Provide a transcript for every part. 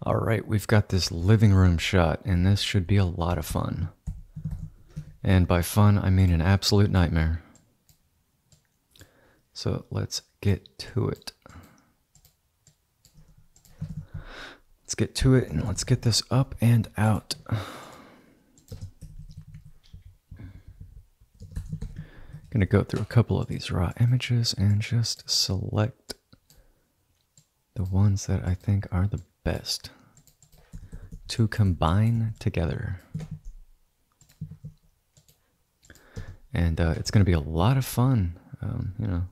All right, we've got this living room shot, and this should be a lot of fun. And by fun, I mean an absolute nightmare. So let's get to it. Let's get to it, and let's get this up and out. Gonna go through a couple of these raw images and just select the ones that I think are the best to combine together. And it's going to be a lot of fun, you know,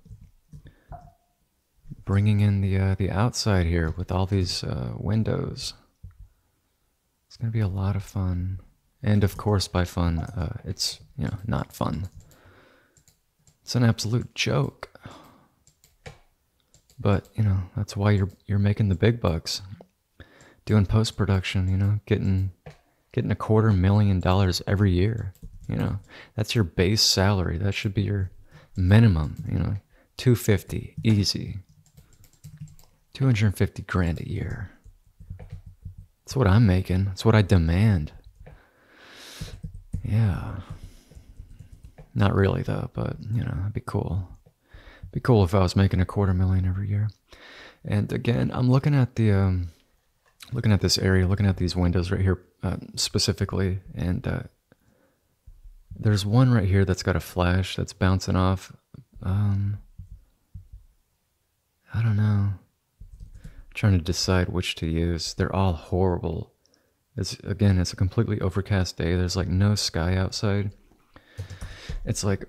bringing in the outside here with all these windows. It's going to be a lot of fun. And of course, by fun, it's, you know, not fun. It's an absolute joke. But, you know, that's why you're making the big bucks. Doing post-production, you know, getting $250,000 every year. You know, that's your base salary. That should be your minimum, you know, 250 easy. 250 grand a year. That's what I'm making. That's what I demand. Yeah. Not really though, but you know, it'd be cool. It'd be cool if I was making $250,000 every year. And again, I'm looking at the looking at this area, looking at these windows right here specifically, and there's one right here that's got a flash that's bouncing off. I don't know. I'm trying to decide which to use. They're all horrible. Again, it's a completely overcast day. There's like no sky outside. It's like,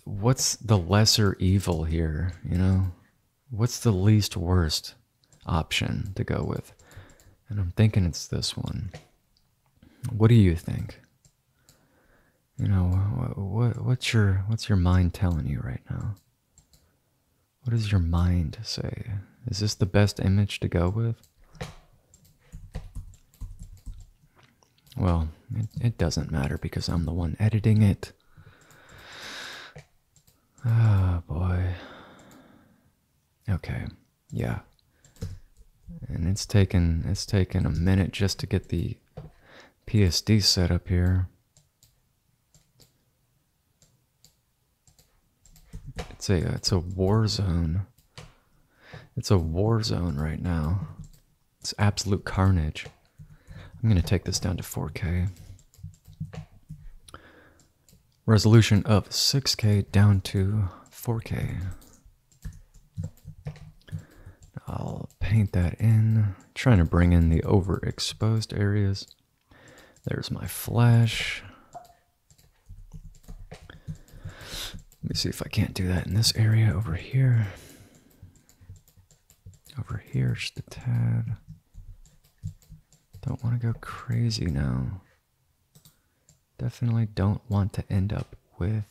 what's the lesser evil here, you know? What's the least worst option to go with? And I'm thinking it's this one. What do you think? You know, what's your mind telling you right now? What does your mind say? Is this the best image to go with? Well, it doesn't matter because I'm the one editing it. Oh boy. Okay, yeah. And it's taken a minute just to get the PSD set up here. It's a war zone. It's a war zone right now. It's absolute carnage. I'm gonna take this down to 4K. Resolution of 6K down to 4K. I'll paint that in. Trying to bring in the overexposed areas. There's my flash. Let me see if I can't do that in this area over here. Over here, just a tad. Don't want to go crazy now. Definitely don't want to end up with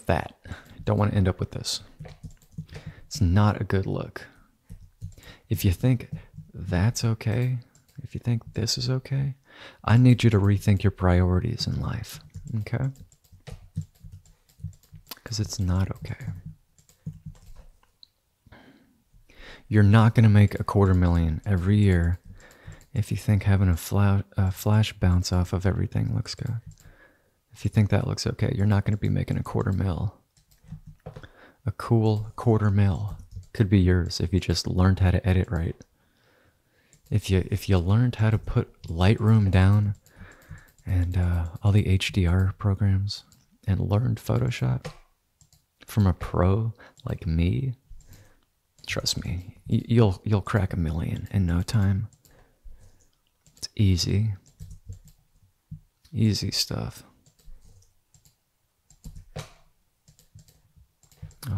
that. Don't want to end up with this. It's not a good look. If you think that's okay, if you think this is okay, I need you to rethink your priorities in life, okay? Because it's not okay. You're not going to make $250,000 every year if you think having a flash bounce off of everything looks good. If you think that looks okay, you're not going to be making $250,000. A cool $250,000 could be yours if you just learned how to edit right. If you learned how to put Lightroom down and all the HDR programs and learned Photoshop from a pro like me, trust me, you'll crack $1 million in no time. It's easy. Easy stuff.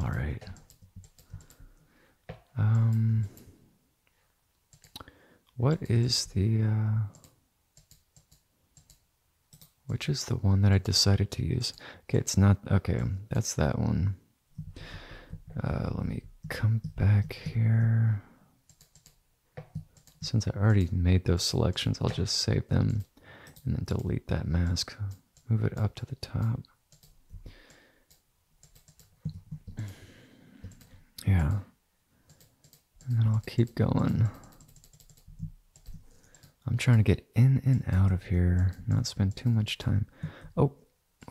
All right. What is the which is the one that I decided to use? Okay, it's not okay, that's that one. Let me come back here. Since I already made those selections, I'll just save them and then delete that mask. Move it up to the top. Yeah. And then I'll keep going. I'm trying to get in and out of here, not spend too much time. Oh,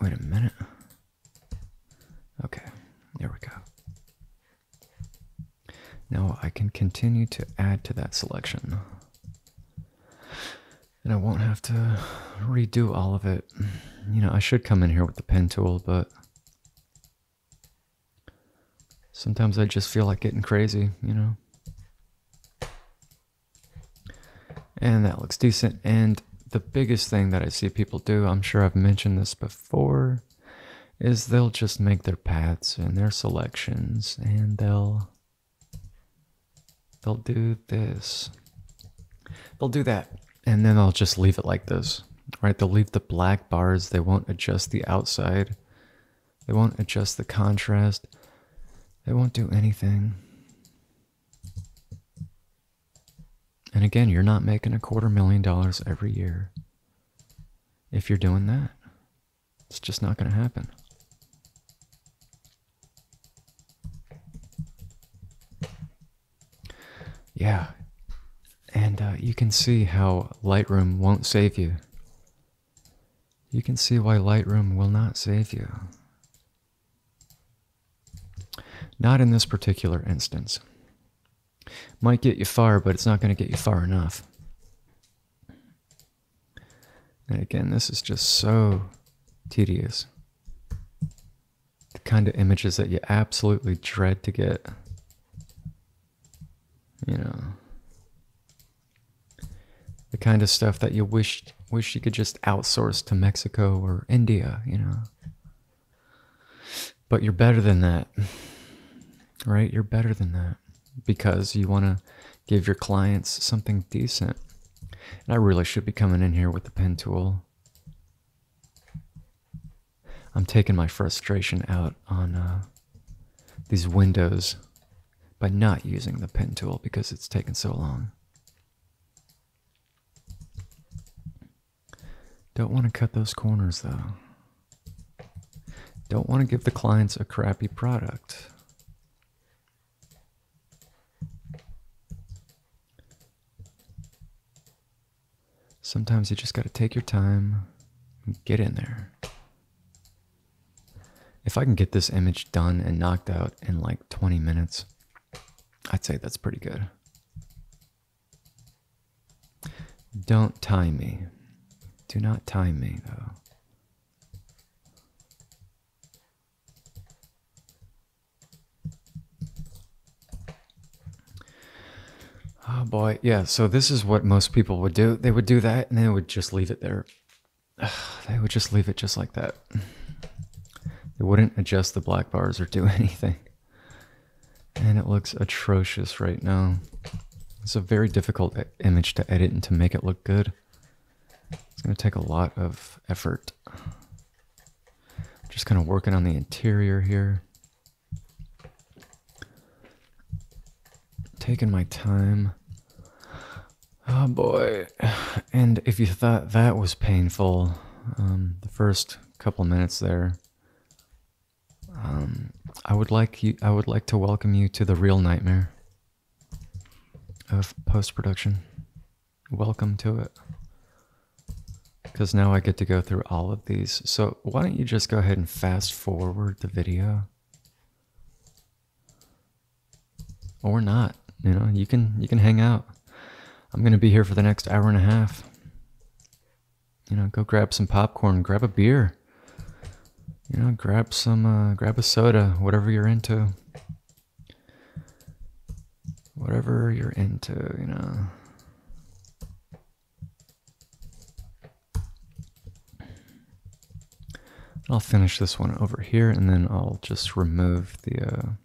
wait a minute. Okay, there we go. Now I can continue to add to that selection. And I won't have to redo all of it. You know, I should come in here with the pen tool, but sometimes I just feel like getting crazy, you know? And that looks decent. And the biggest thing that I see people do, I'm sure I've mentioned this before, is they'll just make their paths and their selections, and they'll do this. They'll do that, and then they'll just leave it like this, right? They'll leave the black bars. They won't adjust the outside. They won't adjust the contrast. They won't do anything. And again, you're not making $250,000 every year if you're doing that. It's just not going to happen. Yeah. And you can see how Lightroom won't save you. You can see why Lightroom will not save you. Not in this particular instance. Might get you far, but it's not going to get you far enough. And again, this is just so tedious. The kind of images that you absolutely dread to get. You know. The kind of stuff that you wish you could just outsource to Mexico or India, you know. But you're better than that. Right? You're better than that. Because you want to give your clients something decent. And I really should be coming in here with the pen tool. I'm taking my frustration out on these windows by not using the pen tool because it's taken so long. Don't want to cut those corners though. Don't want to give the clients a crappy product. Sometimes you just got to take your time and get in there. If I can get this image done and knocked out in like 20 minutes, I'd say that's pretty good. Don't time me. Do not time me, though. Oh boy, yeah, so this is what most people would do. They would do that and they would just leave it there. They would just leave it just like that. They wouldn't adjust the black bars or do anything. And it looks atrocious right now. It's a very difficult image to edit and to make it look good. It's going to take a lot of effort. Just kind of working on the interior here. Taking my time. Oh boy. And if you thought that was painful, the first couple minutes there, I would like to welcome you to the real nightmare of post-production. Welcome to it. Because now I get to go through all of these. So why don't you just go ahead and fast forward the video? Or not. You know, you can hang out. I'm going to be here for the next hour and a half. You know, go grab some popcorn, grab a beer. You know, grab a soda, whatever you're into. Whatever you're into, you know. I'll finish this one over here, and then I'll just remove the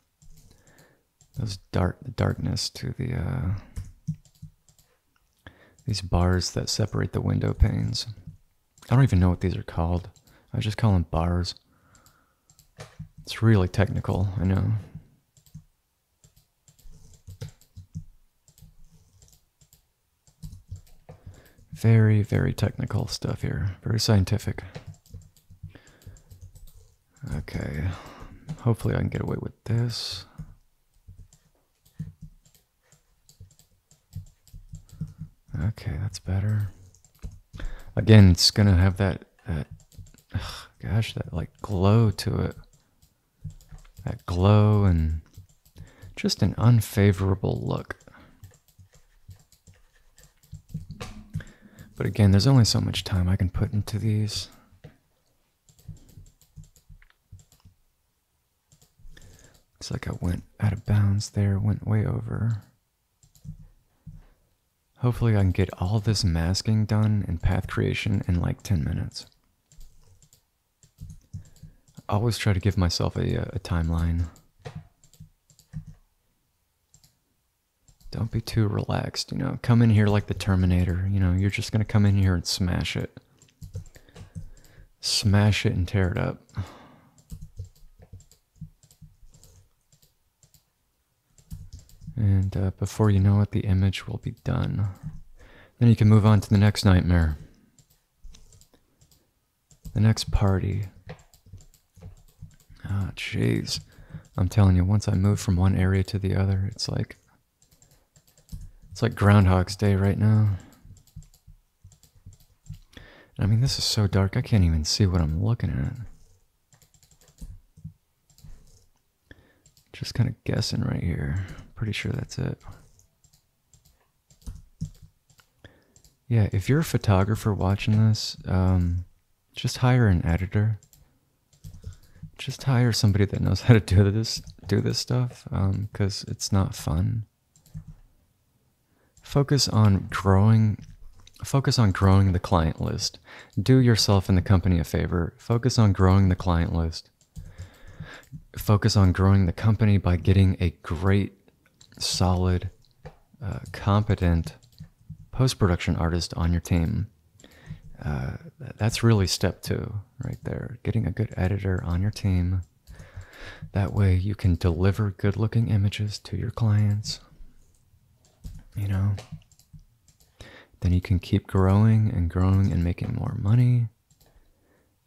darkness to the these bars that separate the window panes. I don't even know what these are called. I just call them bars. It's really technical, I know. Very, very technical stuff here. Very scientific. Okay. Hopefully I can get away with this. Okay, that's better. Again, it's gonna have that gosh, that like glow to it. That glow and just an unfavorable look. But again, there's only so much time I can put into these. Looks like I went out of bounds there, went way over. Hopefully I can get all this masking done and path creation in like 10 minutes. I always try to give myself a timeline. Don't be too relaxed, you know. Come in here like the Terminator, you know. You're just going to come in here and smash it. Smash it and tear it up. And before you know it, the image will be done. Then you can move on to the next nightmare. The next party. Ah, jeez. I'm telling you, once I move from one area to the other, it's like Groundhog's Day right now. I mean, this is so dark, I can't even see what I'm looking at. Just kind of guessing right here. Pretty sure that's it. Yeah, if you're a photographer watching this, just hire an editor. Just hire somebody that knows how to do this stuff, because it's not fun. Focus on growing the client list. Do yourself and the company a favor. Focus on growing the client list. Focus on growing the company by getting a great, solid, competent post-production artist on your team. That's really step 2 right there. Getting a good editor on your team. That way you can deliver good-looking images to your clients. You know, then you can keep growing and making more money.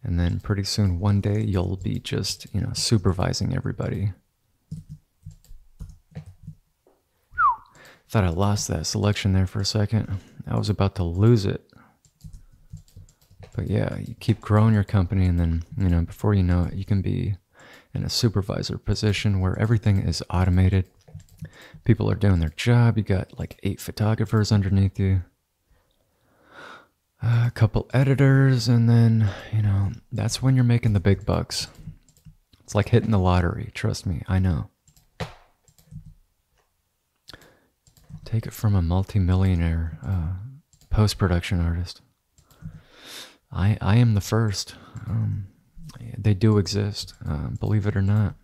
And then pretty soon, one day, you'll be just, you know, supervising everybody. Thought I lost that selection there for a second. I was about to lose it. But yeah, you keep growing your company, and then, you know, before you know it, you can be in a supervisor position where everything is automated. People are doing their job. You got like 8 photographers underneath you. A couple editors, and then, you know, that's when you're making the big bucks. It's like hitting the lottery. Trust me, I know. Take it from a multi-millionaire post-production artist. I am the first. They do exist, believe it or not.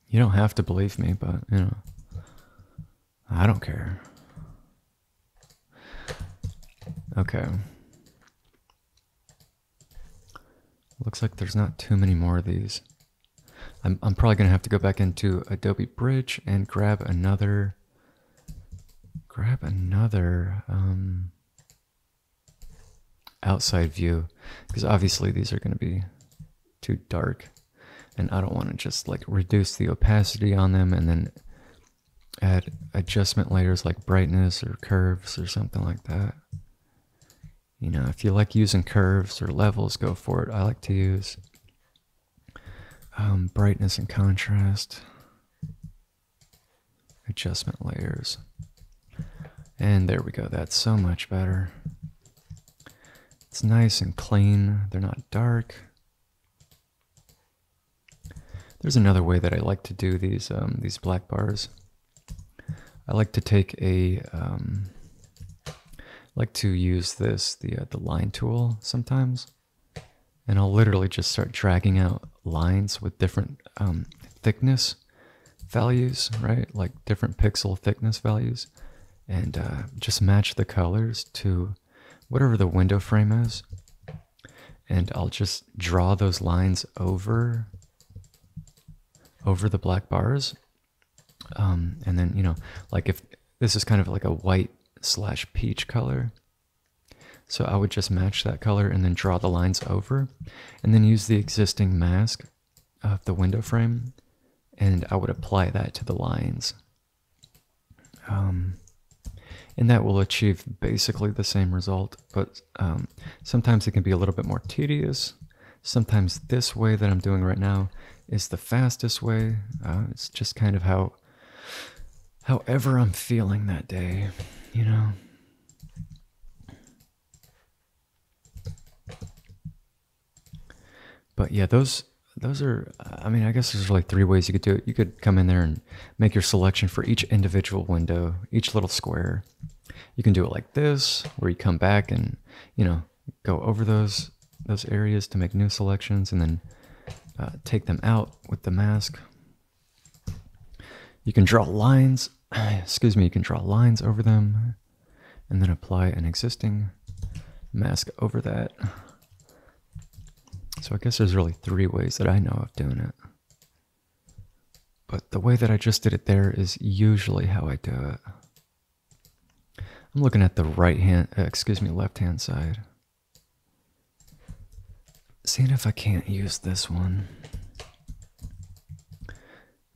You don't have to believe me, but, you know, I don't care. Okay. Looks like there's not too many more of these. I'm probably going to have to go back into Adobe Bridge and grab another outside view, because obviously these are going to be too dark, and I don't want to just like reduce the opacity on them and then add adjustment layers like brightness or curves or something like that. You know, if you like using curves or levels, go for it. I like to use brightness and contrast, adjustment layers. And there we go. That's so much better. It's nice and clean. They're not dark. There's another way that I like to do these black bars. I like to take like to use the line tool sometimes, and I'll literally just start dragging out lines with different thickness values, right? Like different pixel thickness values, and just match the colors to whatever the window frame is, and I'll just draw those lines over the black bars. And then, you know, like if this is kind of like a white / peach color, so I would just match that color and then draw the lines over, and then use the existing mask of the window frame, and I would apply that to the lines. And that will achieve basically the same result, but sometimes it can be a little bit more tedious. Sometimes this way that I'm doing right now is the fastest way. It's just kind of however I'm feeling that day, you know. But yeah, those are, I mean, I guess there's really 3 ways you could do it. You could come in there and make your selection for each individual window, each little square. You can do it like this, where you come back and, you know, go over those areas to make new selections, and then take them out with the mask. You can draw lines, excuse me, you can draw lines over them, and then apply an existing mask over that. So I guess there's really 3 ways that I know of doing it. But the way that I just did it there is usually how I do it. I'm looking at the left hand side. Seeing if I can't use this one.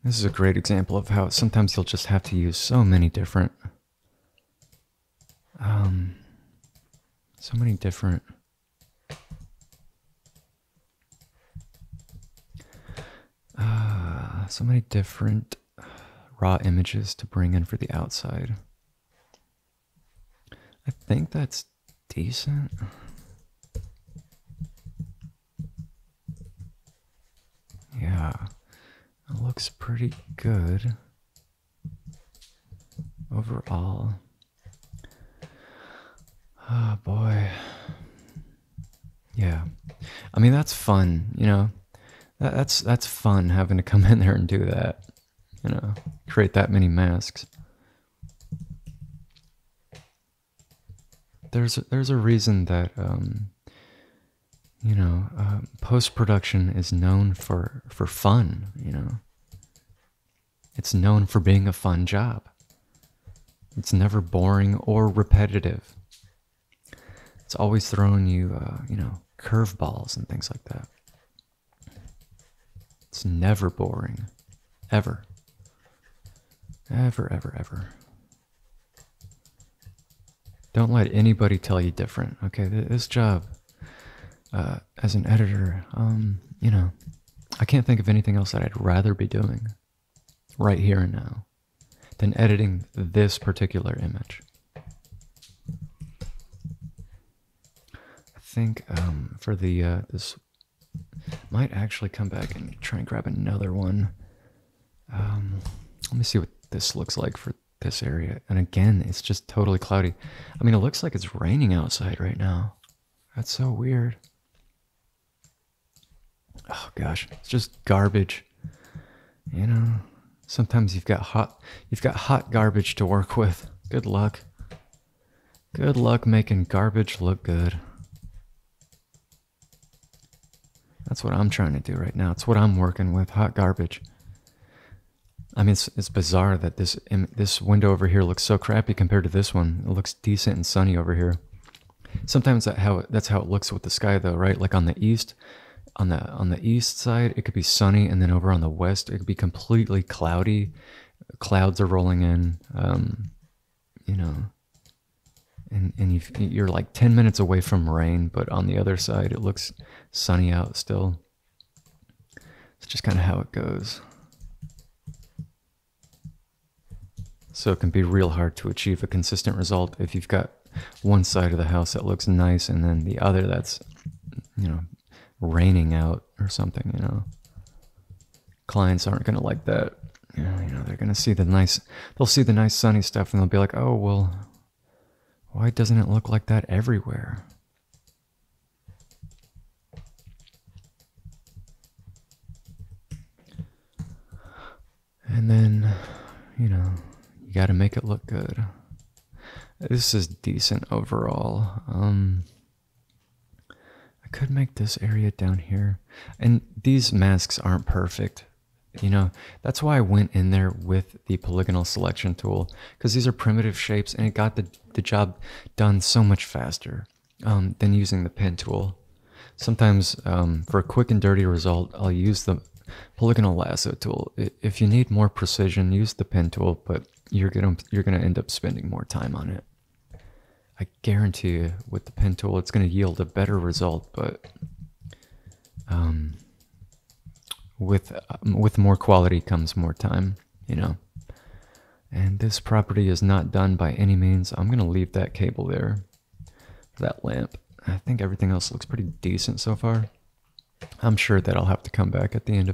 This is a great example of how sometimes you'll just have to use so many different raw images to bring in for the outside. I think that's decent. Yeah, it looks pretty good overall. Oh boy. Yeah. I mean, that's fun, you know. That's fun having to come in there and do that, you know, create that many masks. There's a reason that you know, post-production is known for fun, you know. It's known for being a fun job. It's never boring or repetitive. It's always throwing you, you know, curveballs and things like that. It's never boring. Ever. Ever, ever, ever. Don't let anybody tell you different, okay? This job, as an editor, you know, I can't think of anything else that I'd rather be doing right here and now than editing this particular image. I think for the this might actually come back and try and grab another one. Let me see what this looks like for this area. And again, it's just totally cloudy. I mean, it looks like it's raining outside right now. That's so weird. Oh gosh, it's just garbage. You know, sometimes you've got hot garbage to work with. Good luck. Good luck making garbage look good. That's what I'm trying to do right now. It's what I'm working with, hot garbage. I mean, it's bizarre that this window over here looks so crappy compared to this one. It looks decent and sunny over here. Sometimes that's how it looks with the sky, though, right? Like on the east side, it could be sunny, and then over on the west, it could be completely cloudy. Clouds are rolling in, you know, and you're like 10 minutes away from rain, but on the other side, it looks sunny out still. It's just kind of how it goes. So it can be real hard to achieve a consistent result if you've got one side of the house that looks nice and then the other that's, you know, raining out or something, you know. Clients aren't going to like that. You know, they're going to see they'll see the nice sunny stuff and they'll be like, oh, well, why doesn't it look like that everywhere? And then, you know, you got to make it look good. This is decent overall. I could make this area down here. And these masks aren't perfect. You know, that's why I went in there with the polygonal selection tool, because these are primitive shapes and it got the job done so much faster than using the pen tool. Sometimes for a quick and dirty result, I'll use the polygonal lasso tool. If you need more precision, use the pen tool, but you're gonna end up spending more time on it. I guarantee you, with the pen tool, it's gonna yield a better result, but with more quality comes more time, you know. And this property is not done by any means. I'm gonna leave that cable there for that lamp. I think everything else looks pretty decent so far. I'm sure that I'll have to come back at the end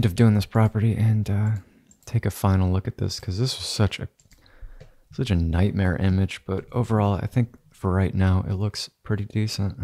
of doing this property and take a final look at this, because this was such a nightmare image. But overall, I think for right now it looks pretty decent.